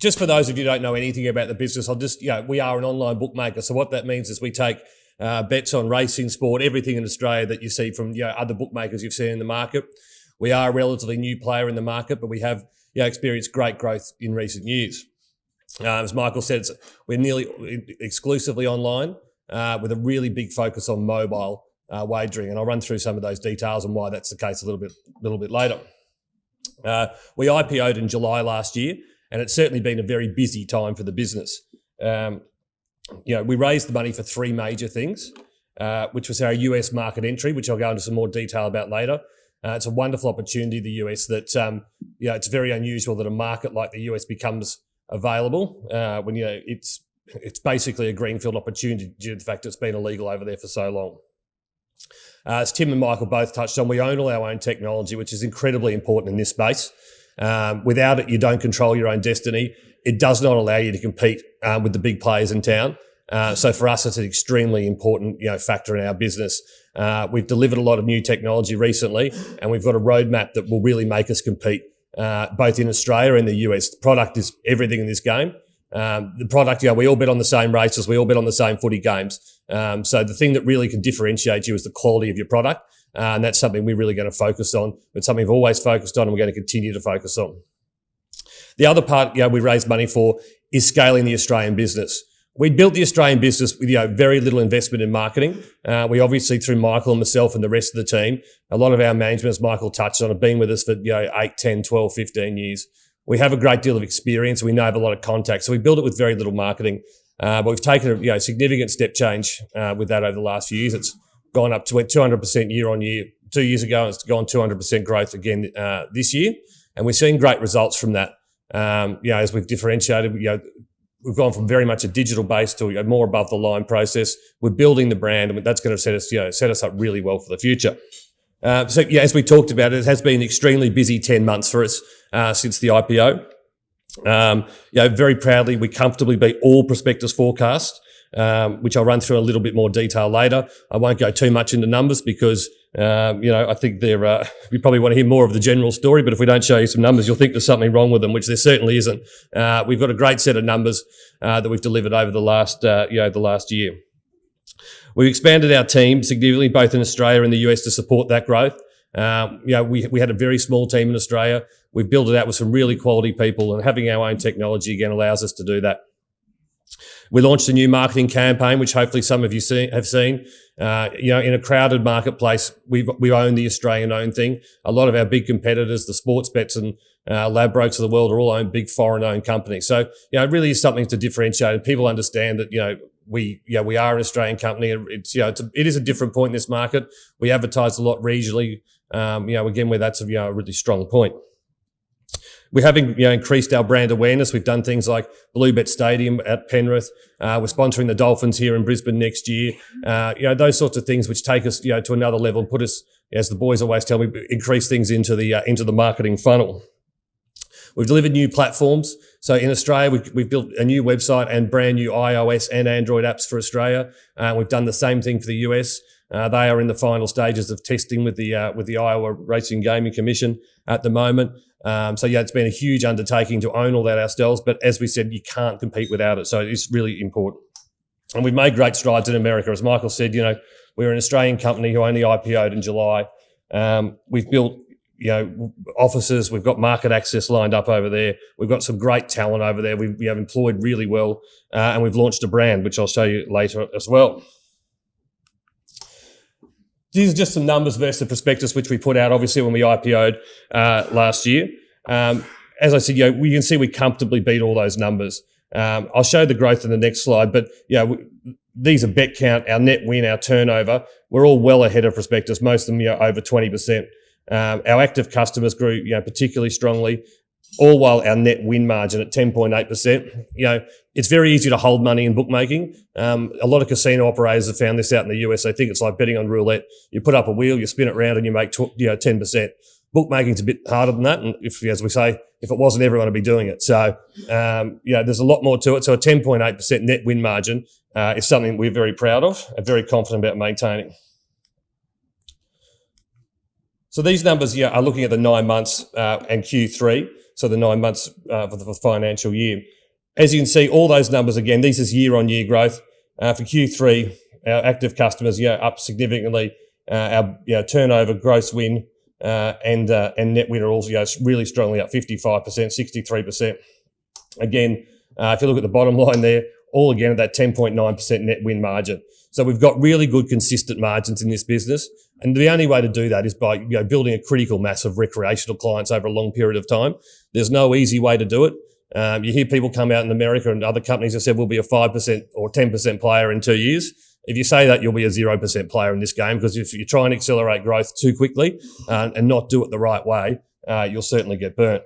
just for those of you who don't know anything about the business, we are an online bookmaker. So what that means is we take bets on racing, sport, everything in Australia that you see from other bookmakers you've seen in the market. We are a relatively new player in the market, but we have experienced great growth in recent years. As Michael said, we're nearly exclusively online with a really big focus on mobile wagering, and I'll run through some of those details and why that's the case a little bit later. We IPO'd in July last year, and it's certainly been a very busy time for the business. We raised the money for three major things, which was our US market entry, which I'll go into some more detail about later. It's a wonderful opportunity, the US, that it's very unusual that a market like the US becomes available when it's basically a greenfield opportunity due to the fact it's been illegal over there for so long. As Tim and Michael both touched on, we own all our own technology, which is incredibly important in this space. Without it, you don't control your own destiny. It does not allow you to compete with the big players in town. So for us, it's an extremely important factor in our business. We've delivered a lot of new technology recently, and we've got a roadmap that will really make us compete both in Australia and the US. The product is everything in this game. The product, we all bet on the same races, we all bet on the same footy games. So the thing that really can differentiate you is the quality of your product, and that's something we're really going to focus on. It's something we've always focused on, and we're going to continue to focus on. The other part, we raised money for is scaling the Australian business. We built the Australian business with very little investment in marketing. We obviously, through Michael and myself and the rest of the team, a lot of our management, as Michael touched on, have been with us for 8, 10, 12, 15 years. We have a great deal of experience. We know have a lot of contacts. So we built it with very little marketing. But we've taken a significant step change with that over the last few years. It's gone up to 200% year on year. 2 years ago, and it's gone 200% growth again this year. And we're seeing great results from that. As we've differentiated, we've gone from very much a digital base to a more above the line process. We're building the brand, and that's going to set us up really well for the future. As we talked about, it has been an extremely busy 10 months for us since the IPO. Very proudly, we comfortably beat all prospectus forecasts, which I'll run through a little bit more detail later. I won't go too much into numbers because, I think you probably want to hear more of the general story, but if we don't show you some numbers, you'll think there's something wrong with them, which there certainly isn't. We've got a great set of numbers that we've delivered over the last year. We've expanded our team significantly, both in Australia and the US, to support that growth. We had a very small team in Australia. We've built it out with some really quality people, and having our own technology again allows us to do that. We launched a new marketing campaign, which hopefully some of you have seen. In a crowded marketplace, we own the Australian-owned thing. A lot of our big competitors, the sports bets and Ladbrokes of the world, are all owned big foreign-owned companies. So, it really is something to differentiate, and people understand that, we are an Australian company. It is a different point in this market. We advertise a lot regionally, again, where that's a really strong point. We have increased our brand awareness. We've done things like BlueBet Stadium at Penrith. We're sponsoring the Dolphins here in Brisbane next year. Those sorts of things which take us to another level and put us, as the boys always tell me, increase things into the marketing funnel. We've delivered new platforms. So in Australia, we've built a new website and brand new iOS and Android apps for Australia. We've done the same thing for the US. They are in the final stages of testing with the Iowa Racing Gaming Commission at the moment. It's been a huge undertaking to own all that ourselves. But as we said, you can't compete without it. So it's really important. And we've made great strides in America. As Michael said, we're an Australian company who only IPO'd in July. We've built offices. We've got market access lined up over there. We've got some great talent over there. We have employed really well, and we've launched a brand, which I'll show you later as well. These are just some numbers versus the prospectus, which we put out, obviously, when we IPO'd last year. As I said, we can see we comfortably beat all those numbers. I'll show the growth in the next slide, but these are bet count, our net win, our turnover. We're all well ahead of prospectus, most of them over 20%. Our active customers grew particularly strongly, all while our net win margin at 10.8%. It's very easy to hold money in bookmaking. A lot of casino operators have found this out in the US. They think it's like betting on roulette. You put up a wheel, you spin it around, and you make 10%. Bookmaking's a bit harder than that, and as we say, if it wasn't, everyone would be doing it. So, there's a lot more to it. So a 10.8% net win margin is something we're very proud of and very confident about maintaining. So these numbers are looking at the 9 months and Q3. so the 9 months for the financial year. As you can see, all those numbers, again, this is year-on-year growth. For Q3, our active customers, up significantly. Our turnover, gross win, and net win are also really strongly up 55%, 63%. Again, if you look at the bottom line there, all again at that 10.9% net win margin. So we've got really good consistent margins in this business. And the only way to do that is by building a critical mass of recreational clients over a long period of time. There's no easy way to do it. You hear people come out in America and other companies have said we'll be a 5% or 10% player in 2 years. If you say that, you'll be a 0% player in this game, because if you try and accelerate growth too quickly and not do it the right way, you'll certainly get burnt.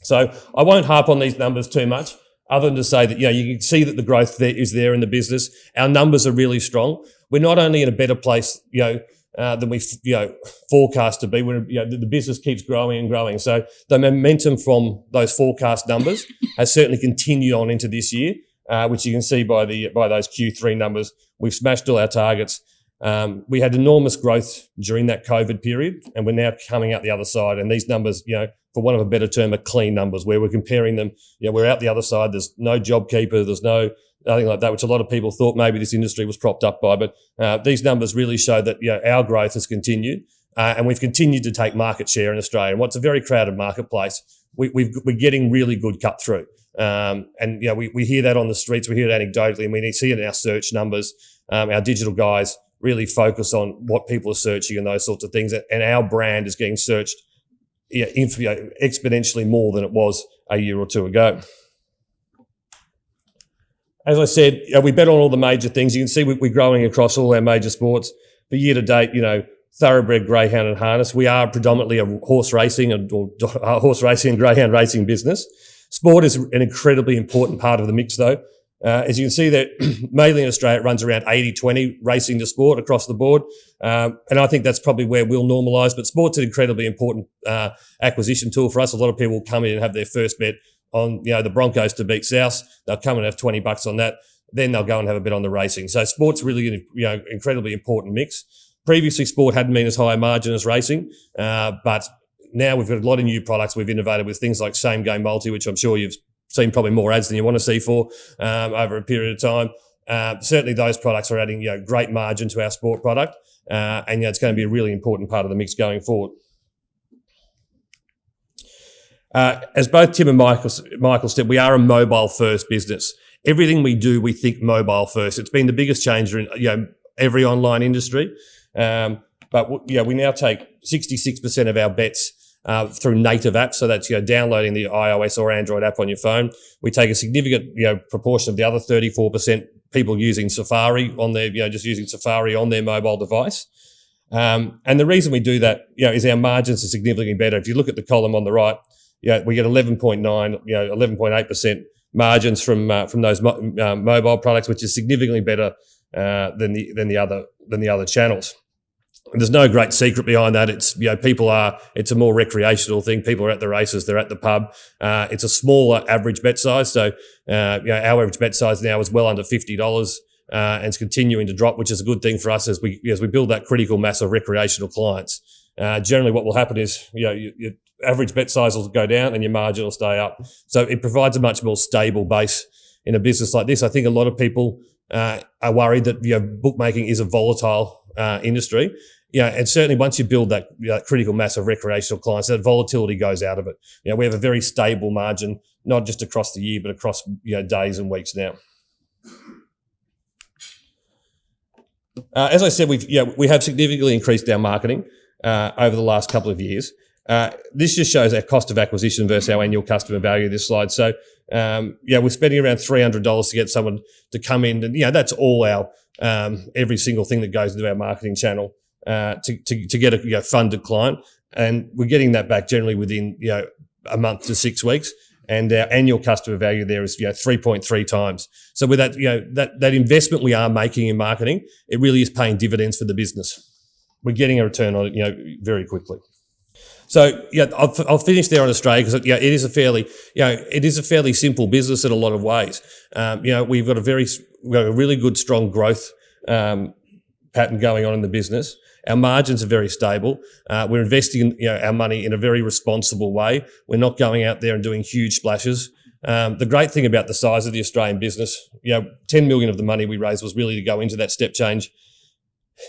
So I won't harp on these numbers too much, other than to say that, you can see that the growth is there in the business. Our numbers are really strong. We're not only in a better place, than we, forecast to be. The business keeps growing and growing. So the momentum from those forecast numbers has certainly continued on into this year, which you can see by those Q3 numbers. We've smashed all our targets. We had enormous growth during that COVID period, and we're now coming out the other side. And these numbers, for want of a better term, are clean numbers, where we're comparing them. We're out the other side. There's no JobKeeper. There's nothing like that, which a lot of people thought maybe this industry was propped up by. But these numbers really show that our growth has continued, and we've continued to take market share in Australia. And what's a very crowded marketplace, we're getting really good cut through. We hear that on the streets. We hear it anecdotally, and we see it in our search numbers. Our digital guys really focus on what people are searching and those sorts of things. And our brand is getting searched exponentially more than it was a year or two ago. As I said, we bet on all the major things. You can see we're growing across all our major sports. For year to date, thoroughbred, greyhound and harness. We are predominantly a horse racing and greyhound racing business. Sport is an incredibly important part of the mix, though. As you can see there, mainly in Australia, it runs around 80-20 racing to sport across the board. And I think that's probably where we'll normalise. But sport's an incredibly important acquisition tool for us. A lot of people come in and have their first bet on, the Broncos to beat South. They'll come and have $20 on that. Then they'll go and have a bet on the racing. So sport's really an incredibly important mix. Previously, sport hadn't been as high a margin as racing, but now we've got a lot of new products we've innovated with, things like same game multi, which I'm sure you've seen probably more ads than you want to see for over a period of time. Certainly those products are adding great margin to our sport product, and it's going to be a really important part of the mix going forward. As both Tim and Michael said, we are a mobile first business. Everything we do, we think mobile first. It's been the biggest changer in every online industry. But we now take 66% of our bets through native apps. So that's downloading the iOS or Android app on your phone. We take a significant proportion of the other 34% people using Safari on their just using Safari on their mobile device. And the reason we do that is our margins are significantly better. If you look at the column on the right, we get 11.9, 11.8% margins from those mobile products, which is significantly better than the other channels. And there's no great secret behind that. It's it's a more recreational thing. People are at the races, they're at the pub. It's a smaller average bet size. So our average bet size now is well under $50, and it's continuing to drop, which is a good thing for us as we build that critical mass of recreational clients. Generally, what will happen is your average bet size will go down and your margin will stay up. So it provides a much more stable base in a business like this. I think a lot of people are worried that bookmaking is a volatile industry. And certainly once you build that critical mass of recreational clients, that volatility goes out of it. We have a very stable margin, not just across the year, but across days and weeks now. As I said, we have significantly increased our marketing over the last couple of years. This just shows our cost of acquisition versus our annual customer value, this slide. So, we're spending around $300 to get someone to come in, and that's all our every single thing that goes into our marketing channel to get a funded client, and we're getting that back generally within a month to 6 weeks. And our annual customer value there is 3.3 times. So with that that investment we are making in marketing, it really is paying dividends for the business. We're getting a return on it very quickly. So I'll finish there on Australia because it is a fairly simple business in a lot of ways. We've got a really good strong growth pattern going on in the business. Our margins are very stable. We're investing our money in a very responsible way. We're not going out there and doing huge splashes. The great thing about the size of the Australian business, 10 million of the money we raised was really to go into that step change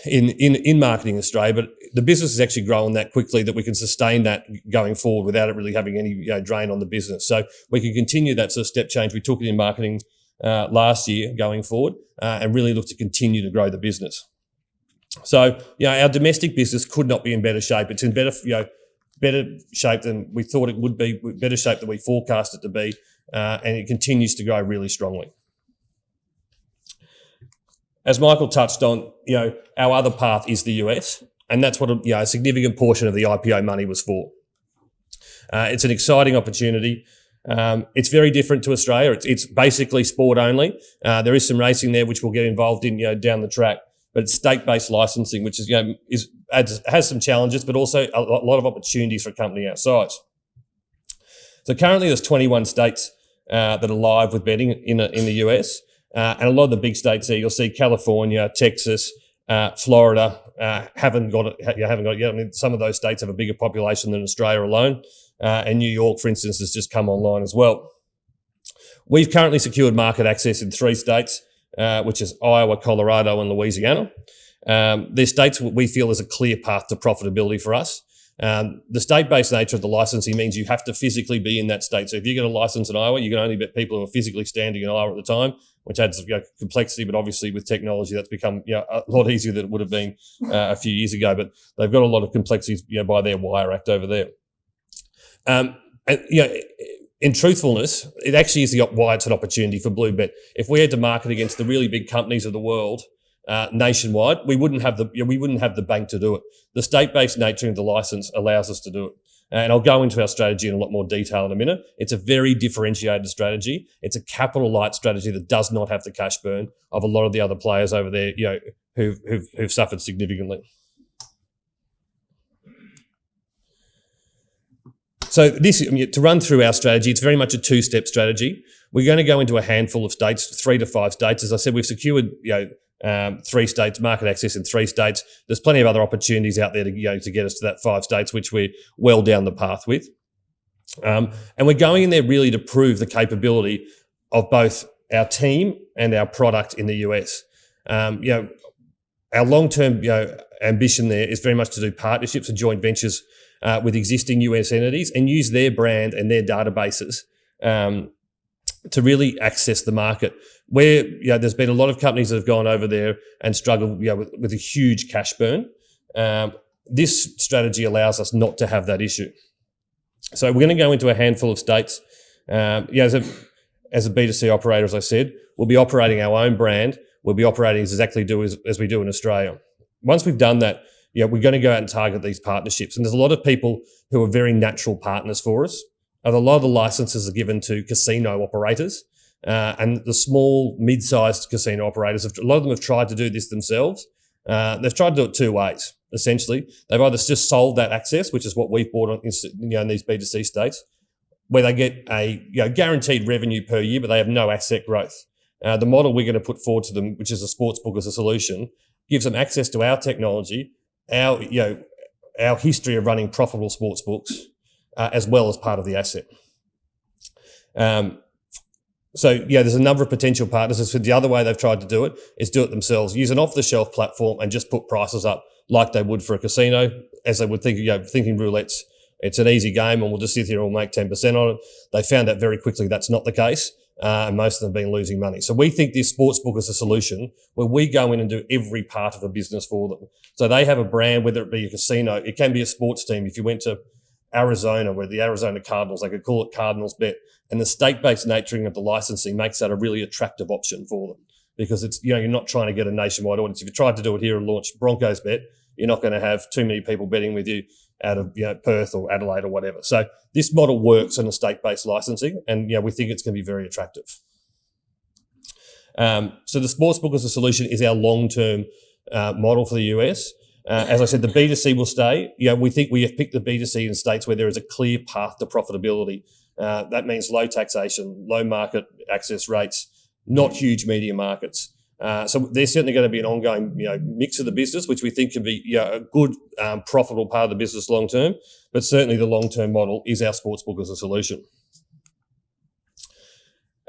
in marketing in Australia, but the business is actually growing that quickly that we can sustain that going forward without it really having any drain on the business. So we can continue that sort of step change. We took it in marketing last year going forward and really look to continue to grow the business. So our domestic business could not be in better shape. It's in better shape than we thought it would be, better shape than we forecast it to be, and it continues to grow really strongly. As Michael touched on, our other path is the US, and that's what a significant portion of the IPO money was for. It's an exciting opportunity. It's very different to Australia. It's basically sport only. There is some racing there, which we'll get involved in, down the track. But it's state-based licensing, which has some challenges, but also a lot of opportunities for a company our size. So currently, there's 21 states that are live with betting in the US. And a lot of the big states there, you'll see California, Texas, Florida, haven't got it yet. I mean, some of those states have a bigger population than Australia alone. And New York, for instance, has just come online as well. We've currently secured market access in 3 states, which is Iowa, Colorado, and Louisiana. They're states we feel is a clear path to profitability for us. The state-based nature of the licensing means you have to physically be in that state. So if you get a license in Iowa, you can only bet people who are physically standing in Iowa at the time, which adds complexity. But obviously with technology, that's become a lot easier than it would have been a few years ago. But they've got a lot of complexities by their Wire Act over there. In truthfulness, it actually is why it's an opportunity for BlueBet. If we had to market against the really big companies of the world nationwide, we wouldn't have the bank to do it. The state-based nature of the license allows us to do it. And I'll go into our strategy in a lot more detail in a minute. It's a very differentiated strategy. It's a capital light strategy that does not have the cash burn of a lot of the other players over there, who've suffered significantly. So to run through our strategy, it's very much a 2-step strategy. We're going to go into a handful of states, 3 to 5 states. As I said, we've secured 3 states, market access in 3 states. There's plenty of other opportunities out there to get us to that 5 states, which we're well down the path with. And we're going in there really to prove the capability of both our team and our product in the US. Our long-term ambition there is very much to do partnerships and joint ventures with existing US entities and use their brand and their databases to really access the market. Where there's been a lot of companies that have gone over there and struggled with a huge cash burn. This strategy allows us not to have that issue. So we're going to go into a handful of states. As a B2C operator, as I said, we'll be operating our own brand. We'll be operating exactly as we do in Australia. Once we've done that, we're going to go out and target these partnerships. And there's a lot of people who are very natural partners for us. A lot of the licenses are given to casino operators. And the small, mid-sized casino operators, a lot of them have tried to do this themselves. They've tried to do it 2 ways, essentially. They've either just sold that access, which is what we've bought in these B2C states, where they get a guaranteed revenue per year, but they have no asset growth. The model we're going to put forward to them, which is a sportsbook as a solution, gives them access to our technology, our history of running profitable sportsbooks, as well as part of the asset. So there's a number of potential partners. So the other way they've tried to do it is do it themselves, use an off-the-shelf platform and just put prices up like they would for a casino, as they would think, thinking roulette's, it's an easy game and we'll just sit here and we'll make 10% on it. They found out very quickly that's not the case, and most of them have been losing money. So we think this sportsbook is a solution where we go in and do every part of the business for them. So they have a brand, whether it be a casino, it can be a sports team. If you went to Arizona, where the Arizona Cardinals, they could call it Cardinals Bet. And the state-based naturing of the licensing makes that a really attractive option for them, because it's, you're not trying to get a nationwide audience. If you tried to do it here and launch Broncos Bet, you're not going to have too many people betting with you out of Perth or Adelaide or whatever. So this model works in a state-based licensing, and we think it's going to be very attractive. So the sportsbook as a solution is our long-term model for the US. As I said, the B2C will stay. We think we have picked the B2C in states where there is a clear path to profitability. That means low taxation, low market access rates, not huge media markets. So there's certainly going to be an ongoing, mix of the business, which we think can be, a good, profitable part of the business long term. But certainly the long term model is our sportsbook as a solution.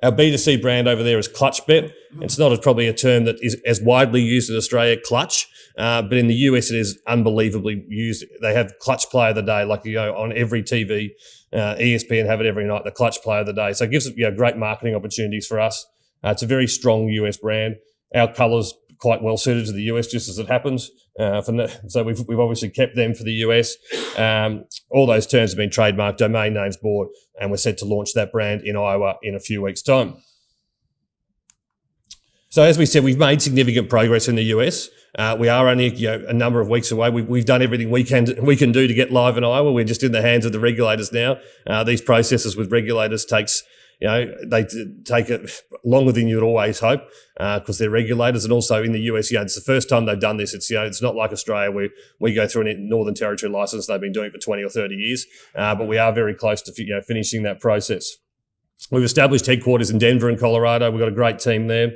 Our B2C brand over there is ClutchBet. It's not probably a term that is as widely used in Australia, clutch, but in the US it is unbelievably used. They have Clutch Player of the Day, like, on every TV. ESPN have it every night, the Clutch Player of the Day. So it gives great marketing opportunities for us. It's a very strong US brand. Our colours quite well suited to the US, just as it happens. So we've obviously kept them for the US. All those terms have been trademarked, domain names bought, and we're set to launch that brand in Iowa in a few weeks' time. So as we said, we've made significant progress in the US. We are only a number of weeks away. We've done everything we can do to get live in Iowa. We're just in the hands of the regulators now. These processes with regulators takes. They take it longer than you'd always hope because they're regulators, and also in the US, it's the first time they've done this. It's it's not like Australia where we go through a Northern Territory license. They've been doing it for 20 or 30 years, but we are very close to finishing that process. We've established headquarters in Denver and Colorado. We've got a great team there.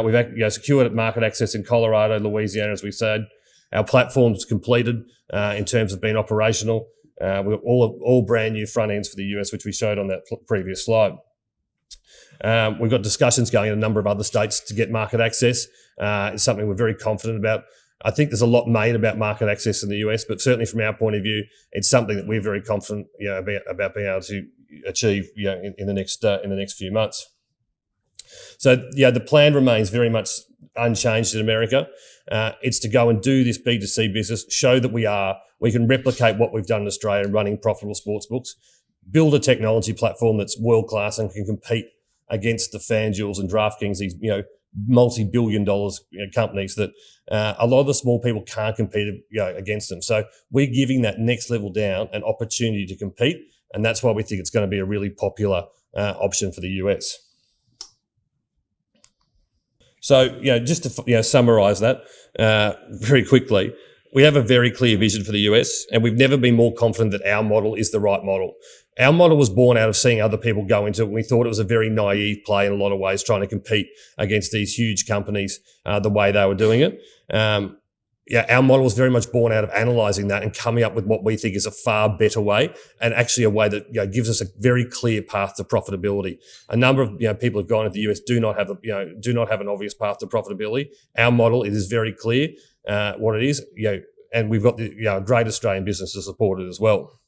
We've secured market access in Colorado, Louisiana, as we said. Our platform's completed in terms of being operational. We've got all brand new front ends for the US, which we showed on that previous slide. We've got discussions going in a number of other states to get market access. It's something we're very confident about. I think there's a lot made about market access in the US, but certainly from our point of view, it's something that we're very confident about being able to achieve in the next few months. So the plan remains very much unchanged in America. It's to go and do this B2C business, show that we can replicate what we've done in Australia running profitable sports books, build a technology platform that's world-class and can compete against the FanDuels and DraftKings, these, multi-billion dollars companies that a lot of the small people can't compete against them. So we're giving that next level down an opportunity to compete, and that's why we think it's going to be a really popular option for the US. So, just to summarise that very quickly, we have a very clear vision for the US, and we've never been more confident that our model is the right model. Our model was born out of seeing other people go into it, and we thought it was a very naive play in a lot of ways, trying to compete against these huge companies the way they were doing it. Our model was very much born out of analysing that and coming up with what we think is a far better way, and actually a way that gives us a very clear path to profitability. A number of people who've gone to the US do not have an obvious path to profitability. Our model, it is very clear what it is, and we've got a great Australian business to support it as well.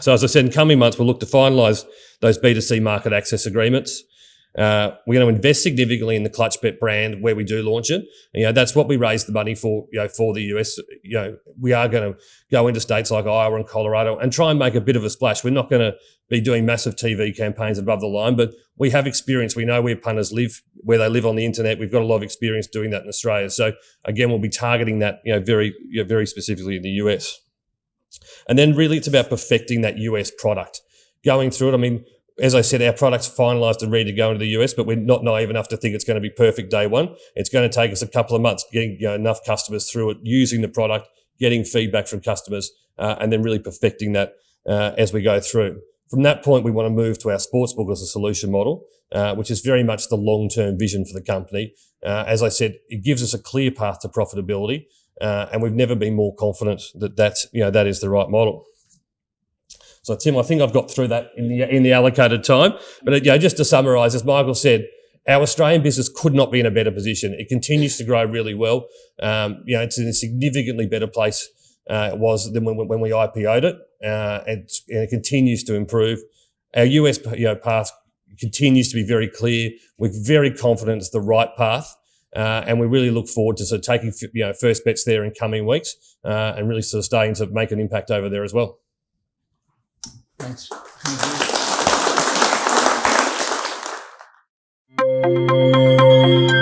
So as I said, in coming months, we'll look to finalise those B2C market access agreements. We're going to invest significantly in the ClutchBet brand where we do launch it. That's what we raised the money for, for the US. We are going to go into states like Iowa and Colorado and try and make a bit of a splash. We're not going to be doing massive TV campaigns above the line, but we have experience. We know where punters live, where they live on the internet. We've got a lot of experience doing that in Australia. So again, we'll be targeting that, very specifically in the US. And then really it's about perfecting that US product, going through it. I mean, as I said, our product's finalised and ready to go into the US, but we're not naive enough to think it's going to be perfect day one. It's going to take us a couple of months getting enough customers through it, using the product, getting feedback from customers, and then really perfecting that as we go through. From that point, we want to move to our sportsbook as a solution model, which is very much the long-term vision for the company. As I said, it gives us a clear path to profitability, and we've never been more confident that that is the right model. So Tim, I think I've got through that in the allocated time. But just to summarise, as Michael said, our Australian business could not be in a better position. It continues to grow really well. It's in a significantly better place it was than when we IPO'd it, and it continues to improve. Our US path continues to be very clear. We're very confident it's the right path, and we really look forward to sort of taking first bets there in coming weeks, and really sort of starting to make an impact over there as well. Thanks. Thank you.